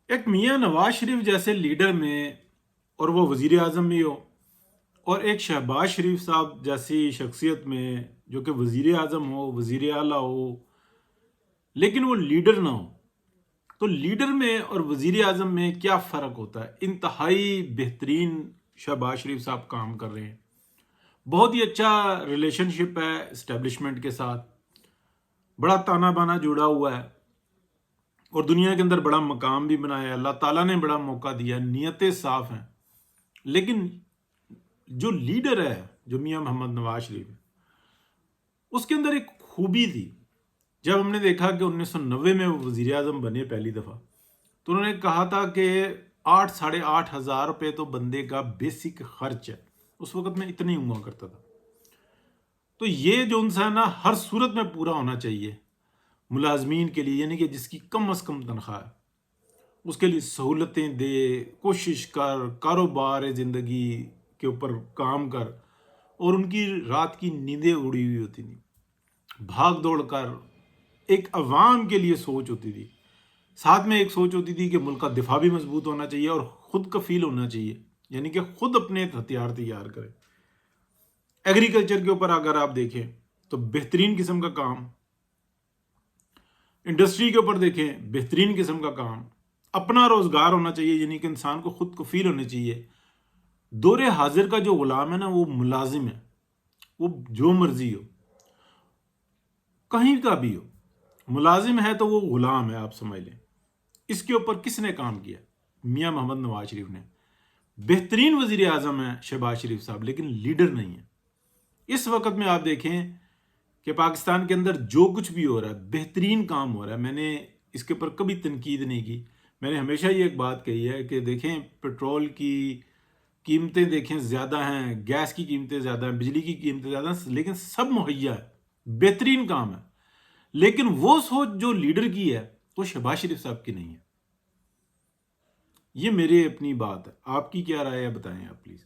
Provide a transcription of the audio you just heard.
ایک میاں نواز شریف جیسے لیڈر میں، اور وہ وزیر اعظم بھی ہو، اور ایک شہباز شریف صاحب جیسی شخصیت میں جو کہ وزیر اعظم ہو، وزیر اعلیٰ ہو، لیکن وہ لیڈر نہ ہو، تو لیڈر میں اور وزیر اعظم میں کیا فرق ہوتا ہے؟ انتہائی بہترین شہباز شریف صاحب کام کر رہے ہیں، بہت ہی اچھا ریلیشن شپ ہے اسٹیبلشمنٹ کے ساتھ، بڑا تانا بانا جڑا ہوا ہے، اور دنیا کے اندر بڑا مقام بھی بنایا ہے، اللہ تعالیٰ نے بڑا موقع دیا ہے، نیتیں صاف ہیں۔ لیکن جو لیڈر ہے، جو میاں محمد نواز شریف ہے، اس کے اندر ایک خوبی تھی۔ جب ہم نے دیکھا کہ 1990 میں وہ وزیر اعظم بنے پہلی دفعہ، تو انہوں نے کہا تھا کہ 8,500 روپے تو بندے کا بیسک خرچ ہے۔ اس وقت میں اتنا ہی ہوا کرتا تھا۔ تو یہ جو انسان ہے ہر صورت میں پورا ہونا چاہیے ملازمین کے لیے، یعنی کہ جس کی کم از کم تنخواہ ہے اس کے لیے سہولتیں دے، کوشش کر، کاروبار زندگی کے اوپر کام کر، اور ان کی رات کی نیندیں اڑی ہوئی ہوتی تھیں، بھاگ دوڑ کر ایک عوام کے لیے سوچ ہوتی تھی، ساتھ میں ایک سوچ ہوتی تھی کہ ملک کا دفاع بھی مضبوط ہونا چاہیے اور خود کفیل ہونا چاہیے، یعنی کہ خود اپنے ہتھیار تیار کرے۔ ایگریکلچر کے اوپر اگر آپ دیکھیں تو بہترین قسم کا کام، انڈسٹری کے اوپر دیکھیں بہترین قسم کا کام، اپنا روزگار ہونا چاہیے، یعنی کہ انسان کو خود کفیل ہونے چاہیے۔ دور حاضر کا جو غلام ہے نا، وہ ملازم ہے، وہ جو مرضی ہو، کہیں کا بھی ہو، ملازم ہے تو وہ غلام ہے، آپ سمجھ لیں۔ اس کے اوپر کس نے کام کیا؟ میاں محمد نواز شریف نے۔ بہترین وزیر اعظم ہے شہباز شریف صاحب، لیکن لیڈر نہیں ہے۔ اس وقت میں آپ دیکھیں کہ پاکستان کے اندر جو کچھ بھی ہو رہا ہے، بہترین کام ہو رہا ہے۔ میں نے اس کے اوپر کبھی تنقید نہیں کی۔ میں نے ہمیشہ یہ ایک بات کہی ہے کہ دیکھیں، پیٹرول کی قیمتیں دیکھیں زیادہ ہیں، گیس کی قیمتیں زیادہ ہیں، بجلی کی قیمتیں زیادہ ہیں، لیکن سب مہیا ہے، بہترین کام ہے۔ لیکن وہ سوچ جو لیڈر کی ہے وہ شہباز شریف صاحب کی نہیں ہے۔ یہ میری اپنی بات ہے، آپ کی کیا رائے ہے بتائیں آپ پلیز۔